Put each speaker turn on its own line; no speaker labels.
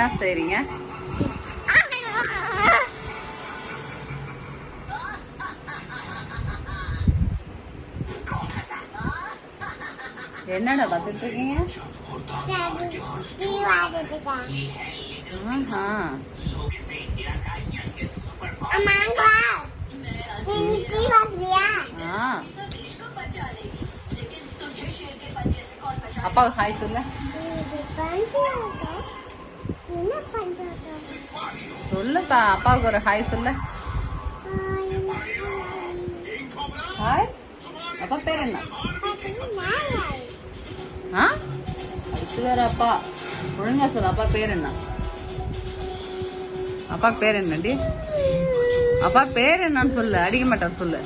என்ன செய்றீங்க? என்னடா பார்த்துட்டு இருக்கீங்க? அப்பாவுக்கு ஹாய் சொல்ல. சொல்லுப்பா, அப்பாவுக்கு ஒரு ஹாய் சொல்ல. ஹாய். அப்பா பேர் என்ன? அப்பா ஒழுங்கா சொல்லு. அப்பா பேர் என்ன? அப்பா பேர் என்னடி? அப்பா பேர் என்னன்னு சொல்லு. அடிக்க மாட்டார் சொல்லு.